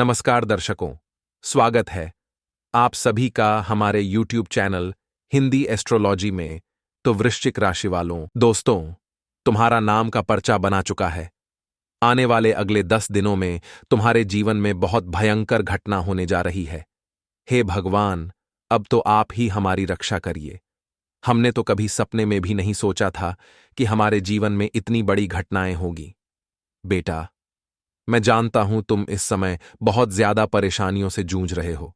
नमस्कार दर्शकों, स्वागत है आप सभी का हमारे YouTube चैनल हिंदी एस्ट्रोलॉजी में। तो वृश्चिक राशि वालों, दोस्तों, तुम्हारा नाम का पर्चा बना चुका है। आने वाले अगले 10 दिनों में तुम्हारे जीवन में बहुत भयंकर घटना होने जा रही है। हे भगवान, अब तो आप ही हमारी रक्षा करिए। हमने तो कभी सपने में भी नहीं सोचा था कि हमारे जीवन में इतनी बड़ी घटनाएं होगी। बेटा, मैं जानता हूं तुम इस समय बहुत ज्यादा परेशानियों से जूझ रहे हो।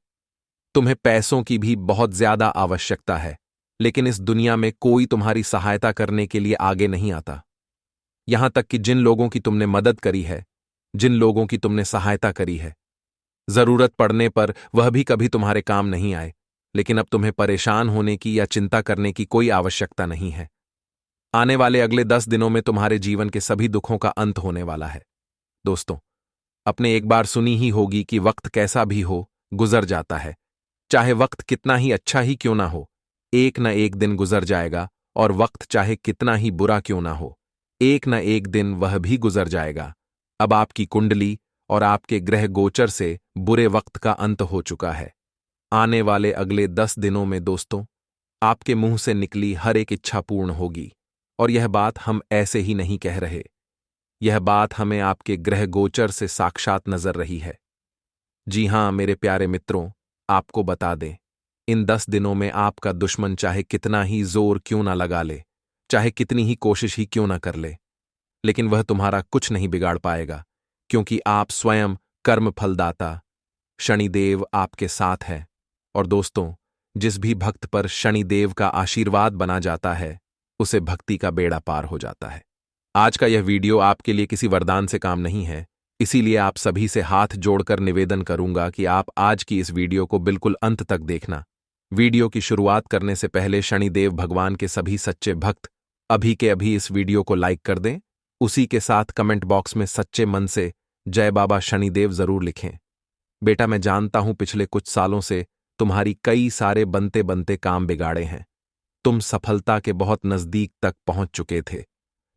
तुम्हें पैसों की भी बहुत ज्यादा आवश्यकता है, लेकिन इस दुनिया में कोई तुम्हारी सहायता करने के लिए आगे नहीं आता। यहां तक कि जिन लोगों की तुमने मदद करी है, जिन लोगों की तुमने सहायता करी है, जरूरत पड़ने पर वह भी कभी तुम्हारे काम नहीं आए। लेकिन अब तुम्हें परेशान होने की या चिंता करने की कोई आवश्यकता नहीं है। आने वाले अगले 10 दिनों में तुम्हारे जीवन के सभी दुखों का अंत होने वाला है। दोस्तों, अपने एक बार सुनी ही होगी कि वक्त कैसा भी हो, गुजर जाता है। चाहे वक्त कितना ही अच्छा ही क्यों ना हो, एक न एक दिन गुजर जाएगा। और वक्त चाहे कितना ही बुरा क्यों ना हो, एक न एक दिन वह भी गुजर जाएगा। अब आपकी कुंडली और आपके ग्रह गोचर से बुरे वक्त का अंत हो चुका है। आने वाले अगले 10 दिनों में दोस्तों, आपके मुंह से निकली हर एक इच्छा पूर्ण होगी। और यह बात हम ऐसे ही नहीं कह रहे, यह बात हमें आपके ग्रह गोचर से साक्षात नजर रही है। जी हां मेरे प्यारे मित्रों, आपको बता दें, इन 10 दिनों में आपका दुश्मन चाहे कितना ही जोर क्यों ना लगा ले, चाहे कितनी ही कोशिश ही क्यों ना कर ले, लेकिन वह तुम्हारा कुछ नहीं बिगाड़ पाएगा, क्योंकि आप स्वयं कर्म फलदाता शनिदेव आपके साथ है। और दोस्तों, जिस भी भक्त पर शनिदेव का आशीर्वाद बना जाता है, उसे भक्ति का बेड़ा पार हो जाता है। आज का यह वीडियो आपके लिए किसी वरदान से काम नहीं है, इसीलिए आप सभी से हाथ जोड़कर निवेदन करूंगा कि आप आज की इस वीडियो को बिल्कुल अंत तक देखना। वीडियो की शुरुआत करने से पहले शनिदेव भगवान के सभी सच्चे भक्त अभी के अभी इस वीडियो को लाइक कर दें। उसी के साथ कमेंट बॉक्स में सच्चे मन से जय बाबा शनिदेव जरूर लिखें। बेटा, मैं जानता हूं पिछले कुछ सालों से तुम्हारी कई सारे बनते बनते काम बिगाड़े हैं। तुम सफलता के बहुत नजदीक तक पहुंच चुके थे,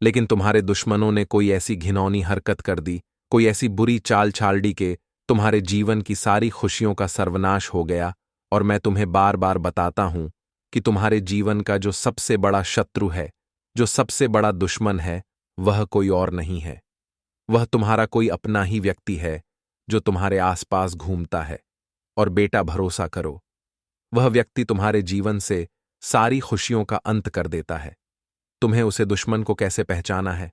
लेकिन तुम्हारे दुश्मनों ने कोई ऐसी घिनौनी हरकत कर दी, कोई ऐसी बुरी चाल छाल दी कि तुम्हारे जीवन की सारी खुशियों का सर्वनाश हो गया। और मैं तुम्हें बार बार बताता हूं कि तुम्हारे जीवन का जो सबसे बड़ा शत्रु है, जो सबसे बड़ा दुश्मन है, वह कोई और नहीं है। वह तुम्हारा कोई अपना ही व्यक्ति है जो तुम्हारे आसपास घूमता है। और बेटा, भरोसा करो, वह व्यक्ति तुम्हारे जीवन से सारी खुशियों का अंत कर देता है। तुम्हें उसे दुश्मन को कैसे पहचाना है,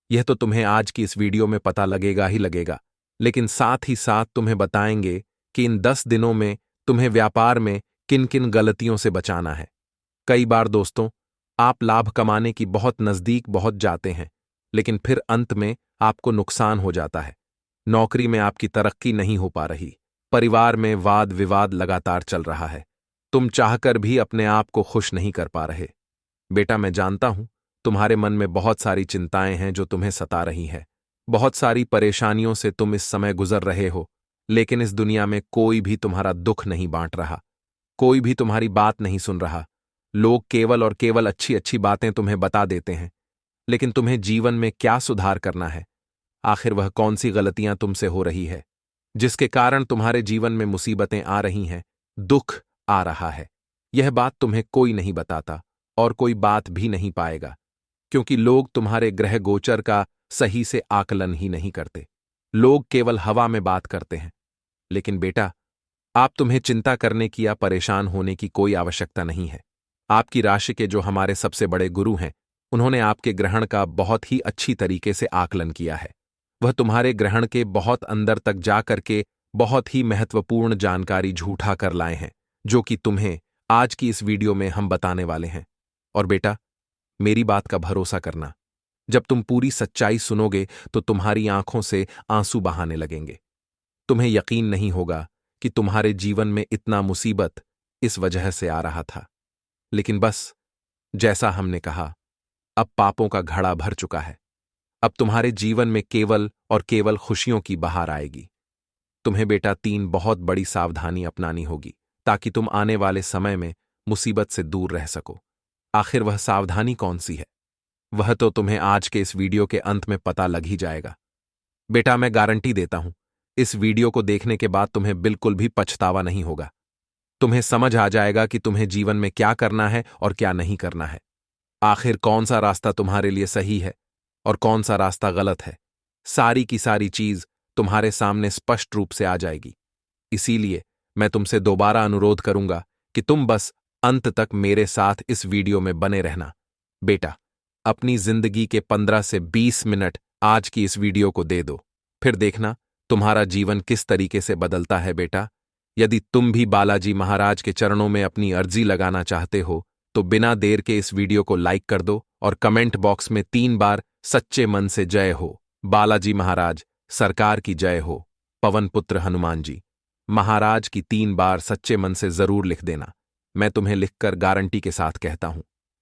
यह तो तुम्हें आज की इस वीडियो में पता लगेगा ही लगेगा। लेकिन साथ ही साथ तुम्हें बताएंगे कि इन 10 दिनों में तुम्हें व्यापार में किन किन गलतियों से बचाना है। कई बार दोस्तों, आप लाभ कमाने की बहुत नजदीक पहुंच जाते हैं, लेकिन फिर अंत में आपको नुकसान हो जाता है। नौकरी में आपकी तरक्की नहीं हो पा रही, परिवार में वाद विवाद लगातार चल रहा है, तुम चाहकर भी अपने आप को खुश नहीं कर पा रहे। बेटा, मैं जानता हूं तुम्हारे मन में बहुत सारी चिंताएं हैं जो तुम्हें सता रही हैं। बहुत सारी परेशानियों से तुम इस समय गुजर रहे हो, लेकिन इस दुनिया में कोई भी तुम्हारा दुख नहीं बांट रहा, कोई भी तुम्हारी बात नहीं सुन रहा। लोग केवल और केवल अच्छी अच्छी बातें तुम्हें बता देते हैं, लेकिन तुम्हें जीवन में क्या सुधार करना है, आखिर वह कौन सी गलतियां तुमसे हो रही है जिसके कारण तुम्हारे जीवन में मुसीबतें आ रही हैं, दुख आ रहा है, यह बात तुम्हें कोई नहीं बताता और कोई बात भी नहीं पाएगा, क्योंकि लोग तुम्हारे ग्रह गोचर का सही से आकलन ही नहीं करते। लोग केवल हवा में बात करते हैं। लेकिन बेटा, आप तुम्हें चिंता करने की या परेशान होने की कोई आवश्यकता नहीं है। आपकी राशि के जो हमारे सबसे बड़े गुरु हैं, उन्होंने आपके ग्रहण का बहुत ही अच्छी तरीके से आकलन किया है। वह तुम्हारे ग्रहण के बहुत अंदर तक जाकर के बहुत ही महत्वपूर्ण जानकारी झूठा कर लाए हैं, जो कि तुम्हें आज की इस वीडियो में हम बताने वाले हैं। और बेटा, मेरी बात का भरोसा करना, जब तुम पूरी सच्चाई सुनोगे तो तुम्हारी आंखों से आंसू बहाने लगेंगे। तुम्हें यकीन नहीं होगा कि तुम्हारे जीवन में इतना मुसीबत इस वजह से आ रहा था। लेकिन बस, जैसा हमने कहा, अब पापों का घड़ा भर चुका है। अब तुम्हारे जीवन में केवल और केवल खुशियों की बहार आएगी। तुम्हें बेटा 3 बहुत बड़ी सावधानी अपनानी होगी, ताकि तुम आने वाले समय में मुसीबत से दूर रह सको। आखिर वह सावधानी कौन सी है, वह तो तुम्हें आज के इस वीडियो के अंत में पता लग ही जाएगा। बेटा, मैं गारंटी देता हूं इस वीडियो को देखने के बाद तुम्हें बिल्कुल भी पछतावा नहीं होगा। तुम्हें समझ आ जाएगा कि तुम्हें जीवन में क्या करना है और क्या नहीं करना है। आखिर कौन सा रास्ता तुम्हारे लिए सही है और कौन सा रास्ता गलत है, सारी की सारी चीज तुम्हारे सामने स्पष्ट रूप से आ जाएगी। इसीलिए मैं तुमसे दोबारा अनुरोध करूंगा कि तुम बस अंत तक मेरे साथ इस वीडियो में बने रहना। बेटा, अपनी जिंदगी के 15 से 20 मिनट आज की इस वीडियो को दे दो, फिर देखना तुम्हारा जीवन किस तरीके से बदलता है। बेटा, यदि तुम भी बालाजी महाराज के चरणों में अपनी अर्जी लगाना चाहते हो तो बिना देर के इस वीडियो को लाइक कर दो और कमेंट बॉक्स में 3 बार सच्चे मन से जय हो, बालाजी महाराज सरकार की जय हो, पवन पुत्र हनुमान जी महाराज की 3 बार सच्चे मन से जरूर लिख देना। मैं तुम्हें लिखकर गारंटी के साथ कहता हूं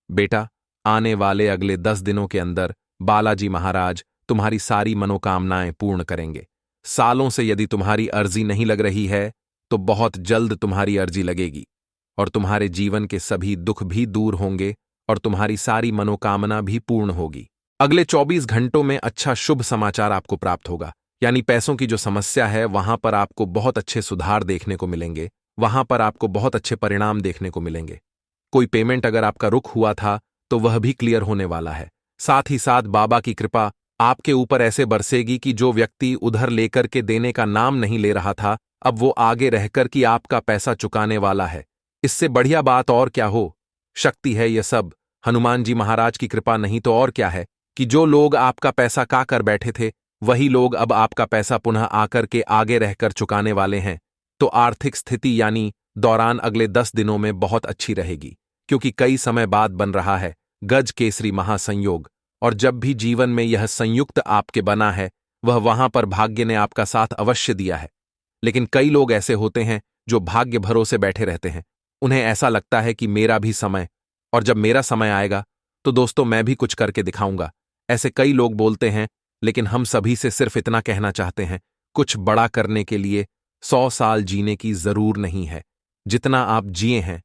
बेटा, आने वाले अगले 10 दिनों के अंदर बालाजी महाराज तुम्हारी सारी मनोकामनाएं पूर्ण करेंगे। सालों से यदि तुम्हारी अर्जी नहीं लग रही है तो बहुत जल्द तुम्हारी अर्जी लगेगी और तुम्हारे जीवन के सभी दुख भी दूर होंगे और तुम्हारी सारी मनोकामना भी पूर्ण होगी। अगले 24 घंटों में अच्छा शुभ समाचार आपको प्राप्त होगा, यानी पैसों की जो समस्या है वहां पर आपको बहुत अच्छे सुधार देखने को मिलेंगे, वहां पर आपको बहुत अच्छे परिणाम देखने को मिलेंगे। कोई पेमेंट अगर आपका रुक हुआ था तो वह भी क्लियर होने वाला है। साथ ही साथ बाबा की कृपा आपके ऊपर ऐसे बरसेगी कि जो व्यक्ति उधर लेकर के देने का नाम नहीं ले रहा था, अब वो आगे रहकर कि आपका पैसा चुकाने वाला है। इससे बढ़िया बात और क्या हो। शक्ति है यह सब हनुमान जी महाराज की कृपा, नहीं तो और क्या है कि जो लोग आपका पैसा का कर बैठे थे वही लोग अब आपका पैसा पुनः आकर के आगे रहकर चुकाने वाले हैं। तो आर्थिक स्थिति यानी दौरान अगले 10 दिनों में बहुत अच्छी रहेगी, क्योंकि कई समय बाद बन रहा है गज केसरी महासंयोग, और जब भी जीवन में यह संयुक्त आपके बना है वह वहां पर भाग्य ने आपका साथ अवश्य दिया है। लेकिन कई लोग ऐसे होते हैं जो भाग्य भरोसे बैठे रहते हैं। उन्हें ऐसा लगता है कि मेरा भी समय, और जब मेरा समय आएगा तो दोस्तों मैं भी कुछ करके दिखाऊंगा। ऐसे कई लोग बोलते हैं, लेकिन हम सभी से सिर्फ इतना कहना चाहते हैं, कुछ बड़ा करने के लिए 100 साल जीने की जरूर नहीं है। जितना आप जिए हैं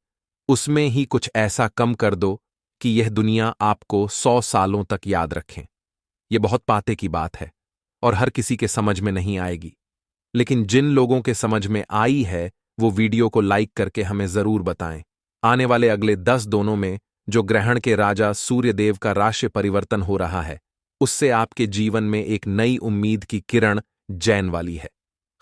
उसमें ही कुछ ऐसा कम कर दो कि यह दुनिया आपको 100 सालों तक याद रखें। यह बहुत पाते की बात है और हर किसी के समझ में नहीं आएगी, लेकिन जिन लोगों के समझ में आई है वो वीडियो को लाइक करके हमें जरूर बताएं। आने वाले अगले 10 दिनों में जो ग्रहण के राजा सूर्यदेव का राशि परिवर्तन हो रहा है उससे आपके जीवन में एक नई उम्मीद की किरण जैन वाली है।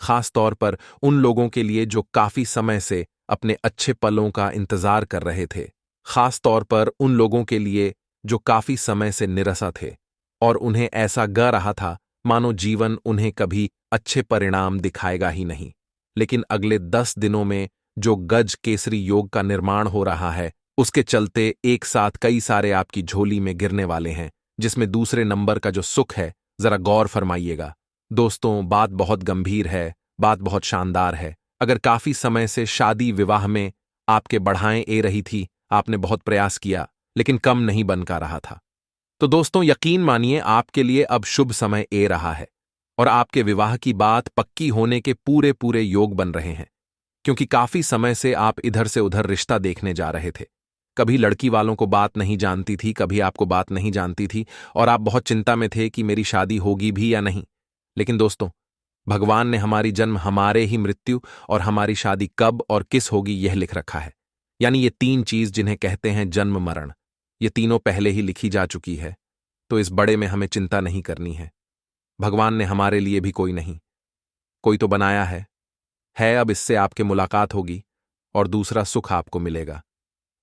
खास तौर पर उन लोगों के लिए जो काफी समय से अपने अच्छे पलों का इंतजार कर रहे थे, खास तौर पर उन लोगों के लिए जो काफी समय से निराशा थे और उन्हें ऐसा ग रहा था मानो जीवन उन्हें कभी अच्छे परिणाम दिखाएगा ही नहीं। लेकिन अगले 10 दिनों में जो गज केसरी योग का निर्माण हो रहा है उसके चलते एक साथ कई सारे आपकी झोली में गिरने वाले हैं, जिसमें दूसरे नंबर का जो सुख है, जरा गौर फरमाइएगा। दोस्तों, बात बहुत गंभीर है, बात बहुत शानदार है। अगर काफी समय से शादी विवाह में आपके बढ़ाएं ए रही थी, आपने बहुत प्रयास किया लेकिन कम नहीं बन का रहा था, तो दोस्तों यकीन मानिए आपके लिए अब शुभ समय ए रहा है और आपके विवाह की बात पक्की होने के पूरे पूरे योग बन रहे हैं। क्योंकि काफी समय से आप इधर से उधर रिश्ता देखने जा रहे थे। कभी लड़की वालों को बात नहीं जानती थी, कभी आपको बात नहीं जानती थी और आप बहुत चिंता में थे कि मेरी शादी होगी भी या नहीं। लेकिन दोस्तों, भगवान ने हमारी जन्म, हमारे ही मृत्यु और हमारी शादी कब और किस होगी यह लिख रखा है। यानी ये 3 चीज जिन्हें कहते हैं जन्म मरण, ये तीनों पहले ही लिखी जा चुकी है। तो इस बड़े में हमें चिंता नहीं करनी है। भगवान ने हमारे लिए भी कोई नहीं, कोई तो बनाया है। अब इससे आपके मुलाकात होगी और दूसरा सुख आपको मिलेगा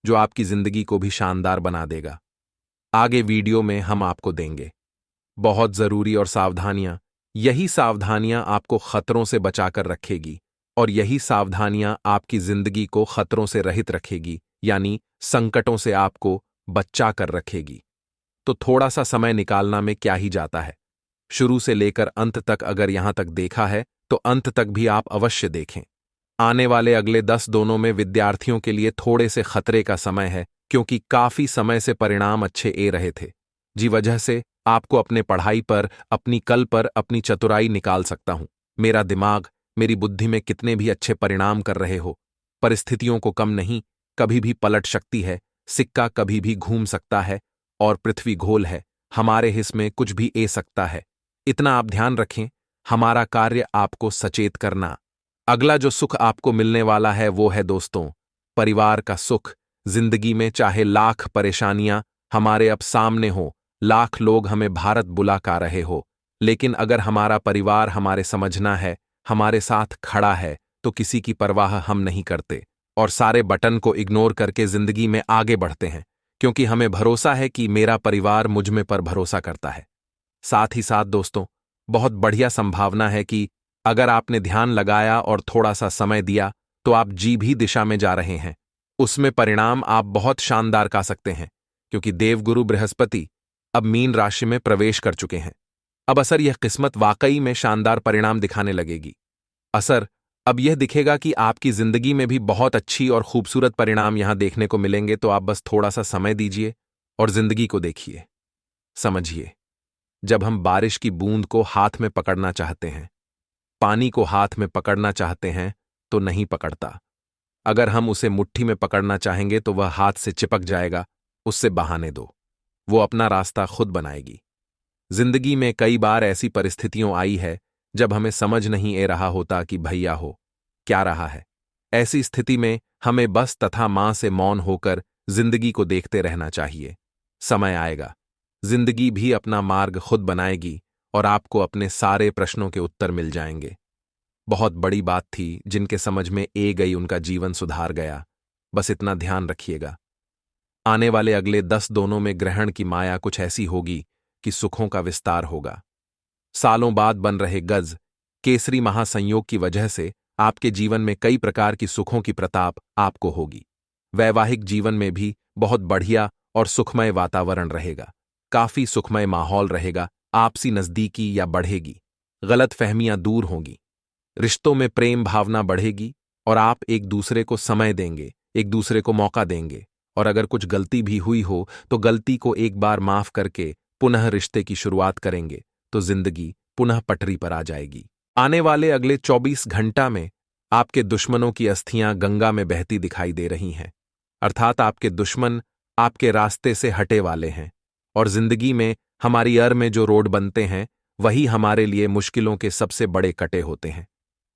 जो आपकी जिंदगी को भी शानदार बना देगा। आगे वीडियो में हम आपको देंगे बहुत जरूरी और सावधानियां। यही सावधानियां आपको खतरों से बचाकर रखेगी और यही सावधानियां आपकी जिंदगी को खतरों से रहित रखेगी, यानी संकटों से आपको बचा कर रखेगी। तो थोड़ा सा समय निकालना में क्या ही जाता है। शुरू से लेकर अंत तक अगर यहां तक देखा है तो अंत तक भी आप अवश्य देखें। आने वाले अगले 10 दिनों में विद्यार्थियों के लिए थोड़े से खतरे का समय है, क्योंकि काफी समय से परिणाम अच्छे ए रहे थे, जी वजह से आपको अपने पढ़ाई पर, अपनी कल पर अपनी चतुराई निकाल सकता हूं। मेरा दिमाग, मेरी बुद्धि में कितने भी अच्छे परिणाम कर रहे हो, परिस्थितियों को कम नहीं, कभी भी पलट सकती है, सिक्का कभी भी घूम सकता है और पृथ्वी गोल है, हमारे हिस्से में कुछ भी ए सकता है। इतना आप ध्यान रखें। हमारा कार्य आपको सचेत करना। अगला जो सुख आपको मिलने वाला है वो है दोस्तों, परिवार का सुख। जिंदगी में चाहे लाख परेशानियां हमारे अब सामने हो, लाख लोग हमें भारत बुला रहे हो, लेकिन अगर हमारा परिवार हमारे समझना है, हमारे साथ खड़ा है, तो किसी की परवाह हम नहीं करते और सारे बटन को इग्नोर करके जिंदगी में आगे बढ़ते हैं, क्योंकि हमें भरोसा है कि मेरा परिवार मुझ में पर भरोसा करता है। साथ ही साथ दोस्तों, बहुत बढ़िया संभावना है कि अगर आपने ध्यान लगाया और थोड़ा सा समय दिया तो आप जी भी दिशा में जा रहे हैं। उसमें परिणाम आप बहुत शानदार का सकते हैं, क्योंकि देवगुरु बृहस्पति अब मीन राशि में प्रवेश कर चुके हैं। अब असर यह किस्मत वाकई में शानदार परिणाम दिखाने लगेगी। असर अब यह दिखेगा कि आपकी जिंदगी में भी बहुत अच्छी और खूबसूरत परिणाम यहां देखने को मिलेंगे। तो आप बस थोड़ा सा समय दीजिए और जिंदगी को देखिए, समझिए। जब हम बारिश की बूंद को हाथ में पकड़ना चाहते हैं, पानी को हाथ में पकड़ना चाहते हैं, तो नहीं पकड़ता। अगर हम उसे मुट्ठी में पकड़ना चाहेंगे तो वह हाथ से चिपक जाएगा। उससे बहाने दो, वो अपना रास्ता खुद बनाएगी। जिंदगी में कई बार ऐसी परिस्थितियां आई है जब हमें समझ नहीं आ रहा होता कि भैया हो क्या रहा है। ऐसी स्थिति में हमें बस तथा मां से मौन होकर जिंदगी को देखते रहना चाहिए। समय आएगा, जिंदगी भी अपना मार्ग खुद बनाएगी और आपको अपने सारे प्रश्नों के उत्तर मिल जाएंगे। बहुत बड़ी बात थी, जिनके समझ में ए गई उनका जीवन सुधार गया। बस इतना ध्यान रखिएगा, आने वाले अगले 10 दोनों में ग्रहण की माया कुछ ऐसी होगी कि सुखों का विस्तार होगा। सालों बाद बन रहे गज केसरी महासंयोग की वजह से आपके जीवन में कई प्रकार की सुखों की प्रताप आपको होगी। वैवाहिक जीवन में भी बहुत बढ़िया और सुखमय वातावरण रहेगा, काफी सुखमय माहौल रहेगा। आपसी नजदीकी या बढ़ेगी, गलत फहमियां दूर होंगी, रिश्तों में प्रेम भावना बढ़ेगी और आप एक दूसरे को समय देंगे, एक दूसरे को मौका देंगे। और अगर कुछ गलती भी हुई हो तो गलती को एक बार माफ करके पुनः रिश्ते की शुरुआत करेंगे तो जिंदगी पुनः पटरी पर आ जाएगी। आने वाले अगले 24 घंटा में आपके दुश्मनों की अस्थियां गंगा में बहती दिखाई दे रही हैं, अर्थात आपके दुश्मन आपके रास्ते से हटे वाले हैं। और जिंदगी में हमारी में जो रोड बनते हैं वही हमारे लिए मुश्किलों के सबसे बड़े कटे होते हैं।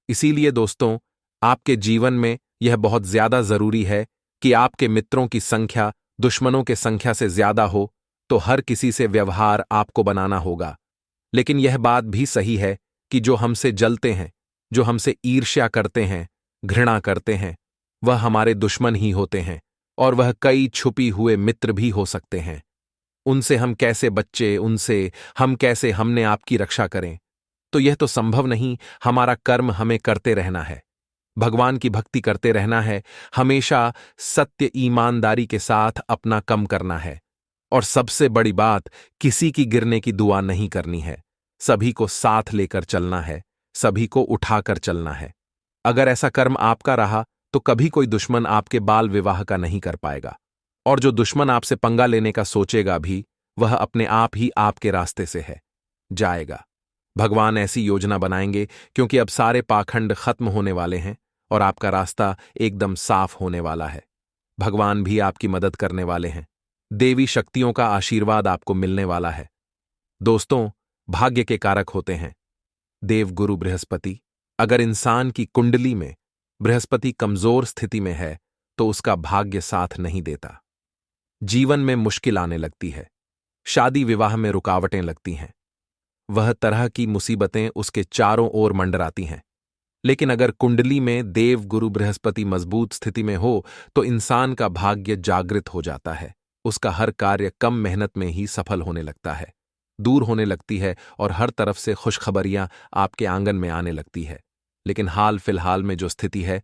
इसीलिए दोस्तों, आपके जीवन में यह बहुत ज्यादा जरूरी है कि आपके मित्रों की संख्या दुश्मनों के संख्या से ज्यादा हो। तो हर किसी से व्यवहार आपको बनाना होगा। लेकिन यह बात भी सही है कि जो हमसे जलते हैं, जो हमसे ईर्ष्या करते हैं, घृणा करते हैं, वह हमारे दुश्मन ही होते हैं और वह कई छुपी हुए मित्र भी हो सकते हैं। उनसे हम कैसे बच्चे, उनसे हम कैसे हमने आपकी रक्षा करें? तो यह तो संभव नहीं। हमारा कर्म हमें करते रहना है, भगवान की भक्ति करते रहना है, हमेशा सत्य ईमानदारी के साथ अपना कम करना है। और सबसे बड़ी बात, किसी की गिरने की दुआ नहीं करनी है, सभी को साथ लेकर चलना है, सभी को उठाकर चलना है। अगर ऐसा कर्म आपका रहा तो कभी कोई दुश्मन आपके बाल विवाह का नहीं कर पाएगा। और जो दुश्मन आपसे पंगा लेने का सोचेगा भी, वह अपने आप ही आपके रास्ते से है जाएगा। भगवान ऐसी योजना बनाएंगे, क्योंकि अब सारे पाखंड खत्म होने वाले हैं और आपका रास्ता एकदम साफ होने वाला है। भगवान भी आपकी मदद करने वाले हैं, देवी शक्तियों का आशीर्वाद आपको मिलने वाला है। दोस्तों, भाग्य के कारक होते हैं देवगुरु बृहस्पति। अगर इंसान की कुंडली में बृहस्पति कमजोर स्थिति में है तो उसका भाग्य साथ नहीं देता। जीवन में मुश्किल आने लगती है, शादी विवाह में रुकावटें लगती हैं, वह तरह की मुसीबतें उसके चारों ओर मंडराती हैं। लेकिन अगर कुंडली में देव गुरु बृहस्पति मजबूत स्थिति में हो तो इंसान का भाग्य जागृत हो जाता है, उसका हर कार्य कम मेहनत में ही सफल होने लगता है, दूर होने लगती है और हर तरफ से खुशखबरियां आपके आंगन में आने लगती है। लेकिन हाल फिलहाल में जो स्थिति है,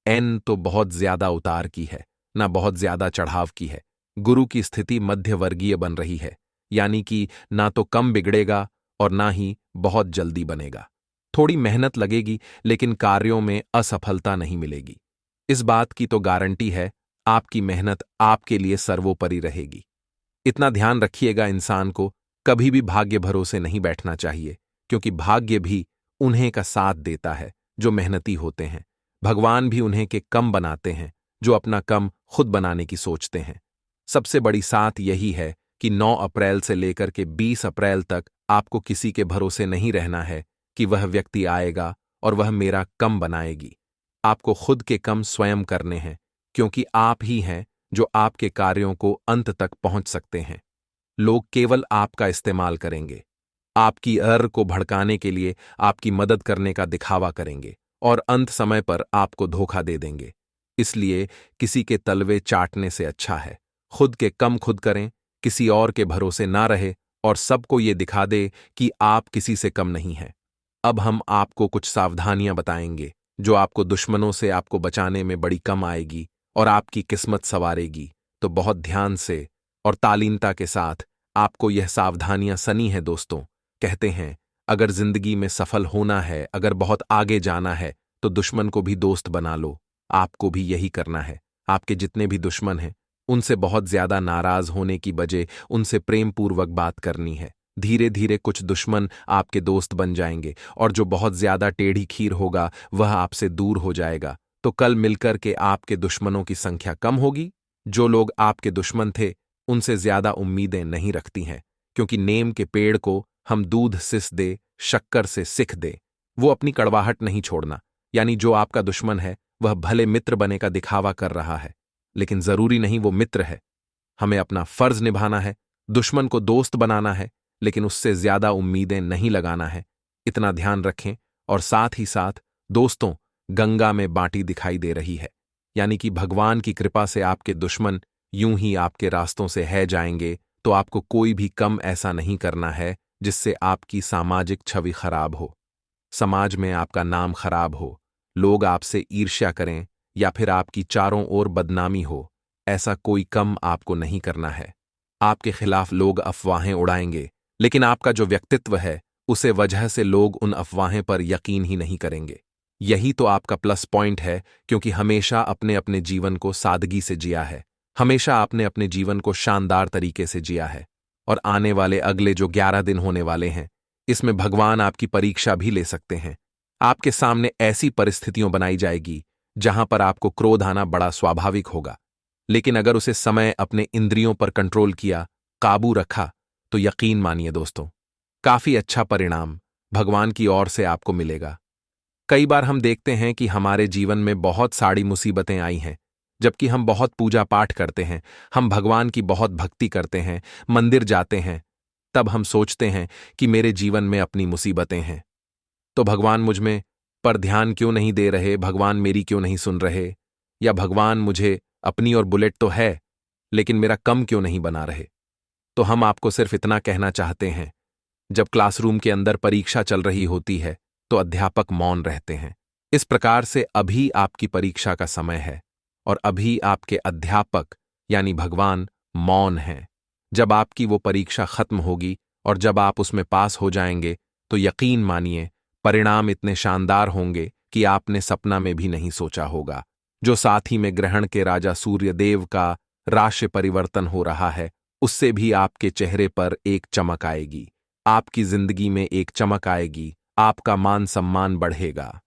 एन तो बहुत ज्यादा उतार की है, ना बहुत ज्यादा चढ़ाव की है। गुरु की स्थिति मध्यवर्गीय बन रही है, यानी कि ना तो कम बिगड़ेगा और ना ही बहुत जल्दी बनेगा। थोड़ी मेहनत लगेगी लेकिन कार्यों में असफलता नहीं मिलेगी। इस बात की तो गारंटी है, आपकी मेहनत आपके लिए सर्वोपरि रहेगी। इतना ध्यान रखिएगा, इंसान को कभी भी भाग्य भरोसे नहीं बैठना चाहिए, क्योंकि भाग्य भी उन्हें का साथ देता है जो मेहनती होते हैं। भगवान भी उन्हें के कम बनाते हैं जो अपना कम खुद बनाने की सोचते हैं। सबसे बड़ी साथ यही है कि 9 अप्रैल से लेकर के 20 अप्रैल तक आपको किसी के भरोसे नहीं रहना है कि वह व्यक्ति आएगा और वह मेरा कम बनाएगी। आपको खुद के कम स्वयं करने हैं, क्योंकि आप ही हैं जो आपके कार्यों को अंत तक पहुंच सकते हैं। लोग केवल आपका इस्तेमाल करेंगे, आपकी को भड़काने के लिए आपकी मदद करने का दिखावा करेंगे और अंत समय पर आपको धोखा दे देंगे। इसलिए किसी के तलवे चाटने से अच्छा है खुद के कम खुद करें, किसी और के भरोसे ना रहे और सबको ये दिखा दे कि आप किसी से कम नहीं हैं। अब हम आपको कुछ सावधानियां बताएंगे जो आपको दुश्मनों से आपको बचाने में बड़ी कम आएगी और आपकी किस्मत संवारेगी। तो बहुत ध्यान से और तालीमता के साथ आपको यह सावधानियां सनी है दोस्तों। कहते हैं अगर जिंदगी में सफल होना है, अगर बहुत आगे जाना है, तो दुश्मन को भी दोस्त बना लो। आपको भी यही करना है। आपके जितने भी दुश्मन हैं उनसे बहुत ज्यादा नाराज होने की बजाय उनसे प्रेम पूर्वक बात करनी है। धीरे धीरे कुछ दुश्मन आपके दोस्त बन जाएंगे और जो बहुत ज्यादा टेढ़ी खीर होगा वह आपसे दूर हो जाएगा। तो कल मिलकर के आपके दुश्मनों की संख्या कम होगी। जो लोग आपके दुश्मन थे उनसे ज्यादा उम्मीदें नहीं रखती हैं, क्योंकि नीम के पेड़ को हम दूध सिस दे, शक्कर से सिख दे, वो अपनी कड़वाहट नहीं छोड़ना। यानी जो आपका दुश्मन है वह भले मित्र बने का दिखावा कर रहा है, लेकिन जरूरी नहीं वो मित्र है। हमें अपना फर्ज निभाना है, दुश्मन को दोस्त बनाना है, लेकिन उससे ज्यादा उम्मीदें नहीं लगाना है। इतना ध्यान रखें। और साथ ही साथ दोस्तों, गंगा में बाटी दिखाई दे रही है, यानी कि भगवान की कृपा से आपके दुश्मन यूं ही आपके रास्तों से है जाएंगे। तो आपको कोई भी कम ऐसा नहीं करना है जिससे आपकी सामाजिक छवि खराब हो, समाज में आपका नाम खराब हो, लोग आपसे ईर्ष्या करें या फिर आपकी चारों ओर बदनामी हो। ऐसा कोई कम आपको नहीं करना है। आपके खिलाफ लोग अफवाहें उड़ाएंगे, लेकिन आपका जो व्यक्तित्व है उसे वजह से लोग उन अफवाहें पर यकीन ही नहीं करेंगे। यही तो आपका प्लस पॉइंट है, क्योंकि हमेशा अपने अपने जीवन को सादगी से जिया है, हमेशा आपने अपने जीवन को शानदार तरीके से जिया है। और आने वाले अगले जो 11 दिन होने वाले हैं, इसमें भगवान आपकी परीक्षा भी ले सकते हैं। आपके सामने ऐसी परिस्थितियां बनाई जाएगी जहां पर आपको क्रोध आना बड़ा स्वाभाविक होगा, लेकिन अगर उसे समय अपने इंद्रियों पर कंट्रोल किया, काबू रखा, तो यकीन मानिए दोस्तों, काफी अच्छा परिणाम भगवान की ओर से आपको मिलेगा। कई बार हम देखते हैं कि हमारे जीवन में बहुत सारी मुसीबतें आई हैं, जबकि हम बहुत पूजा पाठ करते हैं, हम भगवान की बहुत भक्ति करते हैं, मंदिर जाते हैं। तब हम सोचते हैं कि मेरे जीवन में अपनी मुसीबतें हैं, तो भगवान मुझ में पर ध्यान क्यों नहीं दे रहे, भगवान मेरी क्यों नहीं सुन रहे, या भगवान मुझे अपनी और बुलेट तो है लेकिन मेरा कम क्यों नहीं बना रहे। तो हम आपको सिर्फ इतना कहना चाहते हैं, जब क्लासरूम के अंदर परीक्षा चल रही होती है तो अध्यापक मौन रहते हैं। इस प्रकार से अभी आपकी परीक्षा का समय है और अभी आपके अध्यापक यानी भगवान मौन हैं। जब आपकी वो परीक्षा खत्म होगी और जब आप उसमें पास हो जाएंगे, तो यकीन मानिए परिणाम इतने शानदार होंगे कि आपने सपना में भी नहीं सोचा होगा। जो साथ ही में ग्रहण के राजा सूर्यदेव का राशि परिवर्तन हो रहा है, उससे भी आपके चेहरे पर एक चमक आएगी, आपकी जिंदगी में एक चमक आएगी, आपका मान सम्मान बढ़ेगा।